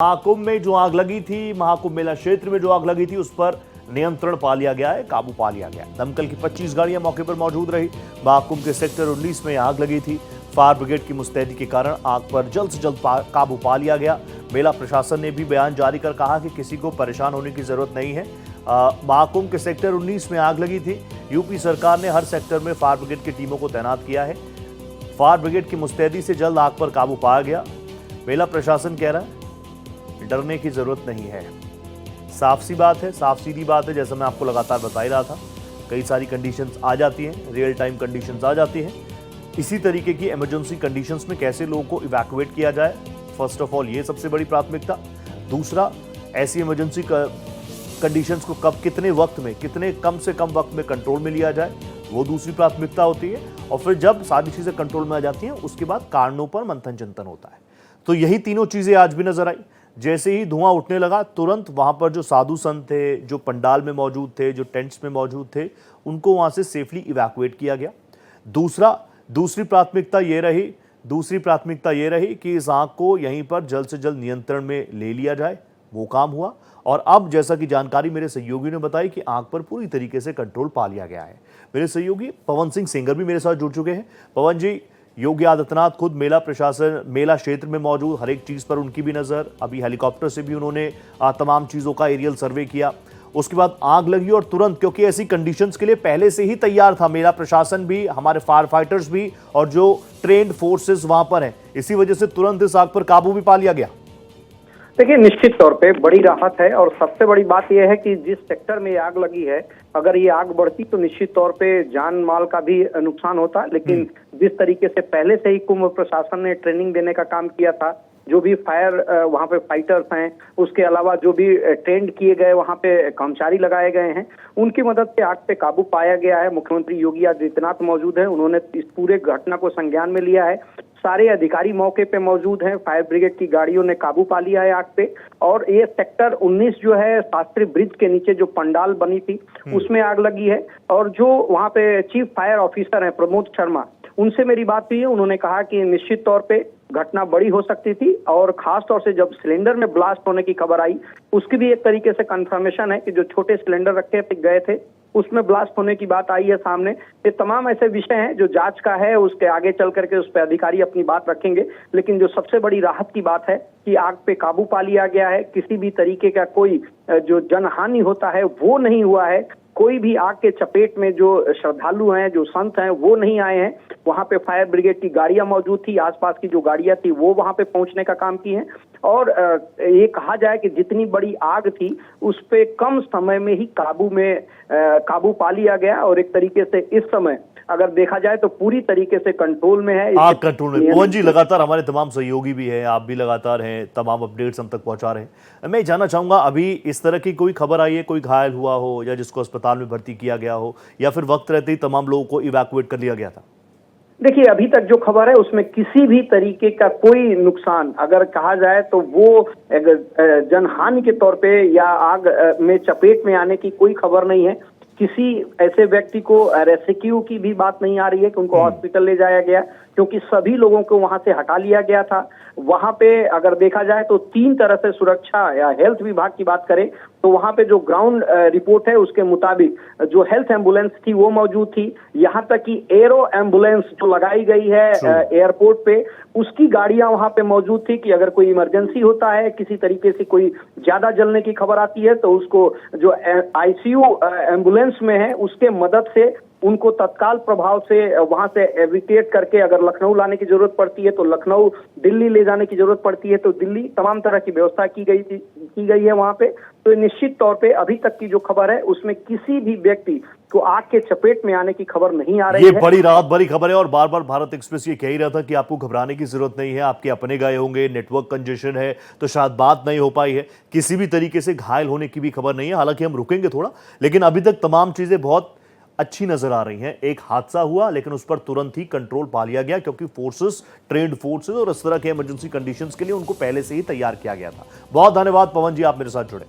महाकुंभ में जो आग लगी थी, महाकुंभ मेला क्षेत्र में जो आग लगी थी, उस पर नियंत्रण पा लिया गया है, काबू पा लिया गया है। दमकल की 25 गाड़ियां मौके पर मौजूद रही। महाकुंभ के सेक्टर 19 में आग लगी थी। फायर ब्रिगेड की मुस्तैदी के कारण आग पर जल्द से जल्द काबू पा लिया गया। मेला प्रशासन ने भी बयान जारी कर कहा कि किसी को परेशान होने की जरूरत नहीं है। महाकुंभ के सेक्टर 19 में आग लगी थी। यूपी सरकार ने हर सेक्टर में फायर ब्रिगेड की टीमों को तैनात किया है। फायर ब्रिगेड की मुस्तैदी से जल्द आग पर काबू पाया गया। मेला प्रशासन कह रहा है डरने की जरूरत नहीं है। साफ सी बात है, साफ सीधी बात है। जैसा मैं आपको लगातार बता ही रहा था, कई सारी कंडीशंस आ जाती हैं, रियल टाइम कंडीशंस आ जाती हैं। इसी तरीके की इमरजेंसी कंडीशंस में कैसे लोगों को इवैक्यूएट किया जाए, फर्स्ट ऑफ ऑल ये सबसे बड़ी प्राथमिकता। दूसरा, ऐसी इमरजेंसी कंडीशंस को कब, कितने वक्त में, कितने कम से कम वक्त में कंट्रोल में लिया जाए, वो दूसरी प्राथमिकता होती है। और फिर जब सारी चीजें कंट्रोल में आ जाती हैं, उसके बाद कारणों पर मंथन चिंतन होता है। तो यही तीनों चीजें आज भी नजर आई। जैसे ही धुआं उठने लगा, तुरंत वहां पर जो साधु संत थे, जो पंडाल में मौजूद थे, जो टेंट्स में मौजूद थे, उनको वहां से सेफली इवैक्यूएट किया गया। दूसरी प्राथमिकता ये रही कि इस आग को यहीं पर जल्द से जल्द नियंत्रण में ले लिया जाए। वो काम हुआ। और अब जैसा कि जानकारी मेरे सहयोगी ने बताई कि आग पर पूरी तरीके से कंट्रोल पा लिया गया है। मेरे सहयोगी पवन सिंह सेंगर भी मेरे साथ जुड़ चुके हैं। पवन जी, योगी आदित्यनाथ खुद मेला क्षेत्र में मौजूद, हर एक चीज पर उनकी भी नजर। अभी हेलीकॉप्टर से भी उन्होंने तमाम चीजों का एरियल सर्वे किया। उसके बाद आग लगी और तुरंत, क्योंकि ऐसी कंडीशंस के लिए पहले से ही तैयार था मेला प्रशासन भी, हमारे फायर फाइटर्स भी, और जो ट्रेन्ड फोर्सेस वहां पर हैं, इसी वजह से तुरंत इस आग पर काबू भी पा लिया गया। देखिए, निश्चित तौर पे बड़ी राहत है। और सबसे बड़ी बात यह है कि जिस सेक्टर में ये आग लगी है, अगर ये आग बढ़ती तो निश्चित तौर पे जान माल का भी नुकसान होता। लेकिन जिस तरीके से पहले से ही कुंभ प्रशासन ने ट्रेनिंग देने का काम किया था, जो भी फायर वहाँ पे फाइटर्स हैं, उसके अलावा जो भी ट्रेंड किए गए वहाँ पे कर्मचारी लगाए गए हैं, उनकी मदद से आग पे काबू पाया गया है। मुख्यमंत्री योगी आदित्यनाथ मौजूद हैं, उन्होंने इस पूरे घटना को संज्ञान में लिया है। सारे अधिकारी मौके पे मौजूद हैं। फायर ब्रिगेड की गाड़ियों ने काबू पा लिया है आग पे। और ये सेक्टर 19 जो है, शास्त्री ब्रिज के नीचे जो पंडाल बनी थी, उसमें आग लगी है। और जो वहाँ पे चीफ फायर ऑफिसर हैं प्रमोद शर्मा, उनसे मेरी बात हुई है। उन्होंने कहा कि निश्चित तौर पे घटना बड़ी हो सकती थी, और खास तौर से जब सिलेंडर में ब्लास्ट होने की खबर आई, उसकी भी एक तरीके से कंफर्मेशन है कि जो छोटे सिलेंडर रखे गए थे, उसमें ब्लास्ट होने की बात आई है सामने। ये तमाम ऐसे विषय हैं जो जांच का है, उसके आगे चल करके उस पर अधिकारी अपनी बात रखेंगे। लेकिन जो सबसे बड़ी राहत की बात है कि आग पे काबू पा लिया गया है। किसी भी तरीके का कोई जो जनहानि होता है वो नहीं हुआ है। कोई भी आग के चपेट में जो श्रद्धालु हैं, जो संत हैं, वो नहीं आए हैं। वहां पे फायर ब्रिगेड की गाड़ियां मौजूद थी, आसपास की जो गाड़ियां थी वो वहां पे पहुंचने का काम की हैं। और ये कहा जाए कि जितनी बड़ी आग थी, उस पे कम समय में ही काबू पा लिया गया। और एक तरीके से इस समय अगर देखा जाए तो पूरी तरीके से कंट्रोल में है। आग कंट्रोल में। पवन जी, लगातार हमारे तमाम सहयोगी भी हैं, आप भी लगातार हैं, तमाम अपडेट्स हम तक पहुंचा रहे हैं। मैं जानना चाहूंगा, अभी इस तरह की कोई खबर आई है, कोई घायल हुआ हो या जिसको अस्पताल में भर्ती किया गया हो, या फिर वक्त रहते ही तमाम लोगों को इवैक्यूएट कर लिया गया था? देखिए, अभी तक जो खबर है उसमें किसी भी तरीके का कोई नुकसान अगर कहा जाए तो वो जनहानि के तौर पे या आग में चपेट में आने की कोई खबर नहीं है। किसी ऐसे व्यक्ति को रेस्क्यू की भी बात नहीं आ रही है कि उनको हॉस्पिटल ले जाया गया, क्योंकि सभी लोगों को वहां से हटा लिया गया था। वहां पे अगर देखा जाए तो 3 तरह से सुरक्षा या हेल्थ विभाग की बात करें तो वहां पे जो ग्राउंड रिपोर्ट है उसके मुताबिक जो हेल्थ एम्बुलेंस थी वो मौजूद थी। यहाँ तक कि एरो एम्बुलेंस जो लगाई गई है एयरपोर्ट पे, उसकी गाड़ियां वहां पे मौजूद थी कि अगर कोई इमरजेंसी होता है, किसी तरीके से कोई ज्यादा जलने की खबर आती है, तो उसको जो आईसीयू एम्बुलेंस में है उसके मदद से उनको तत्काल प्रभाव से वहां से एविकेट करके अगर लखनऊ लाने की जरूरत पड़ती है तो लखनऊ, दिल्ली ले जाने की जरूरत पड़ती है तो दिल्ली, तमाम तरह की व्यवस्था की गई है वहां पे। तो निश्चित तौर पे अभी तक की जो खबर है उसमें किसी भी व्यक्ति को आग के चपेट में आने की खबर नहीं आ रही है। ये बड़ी राहत, बड़ी खबर है। और बार बार भारत एक्सप्रेस ये कह ही रहा था कि आपको घबराने की जरूरत नहीं है, आपके अपने गए होंगे, नेटवर्क कंजेशन है तो शायद बात नहीं हो पाई है। किसी भी तरीके से घायल होने की भी खबर नहीं है। हालांकि हम रुकेंगे थोड़ा, लेकिन अभी तक तमाम चीजें बहुत अच्छी नजर आ रही हैं। एक हादसा हुआ लेकिन उस पर तुरंत ही कंट्रोल पा लिया गया, क्योंकि फोर्सेस, ट्रेन्ड फोर्सेस और इस तरह के इमरजेंसी कंडीशंस के लिए उनको पहले से ही तैयार किया गया था। बहुत धन्यवाद पवन जी, आप मेरे साथ जुड़े।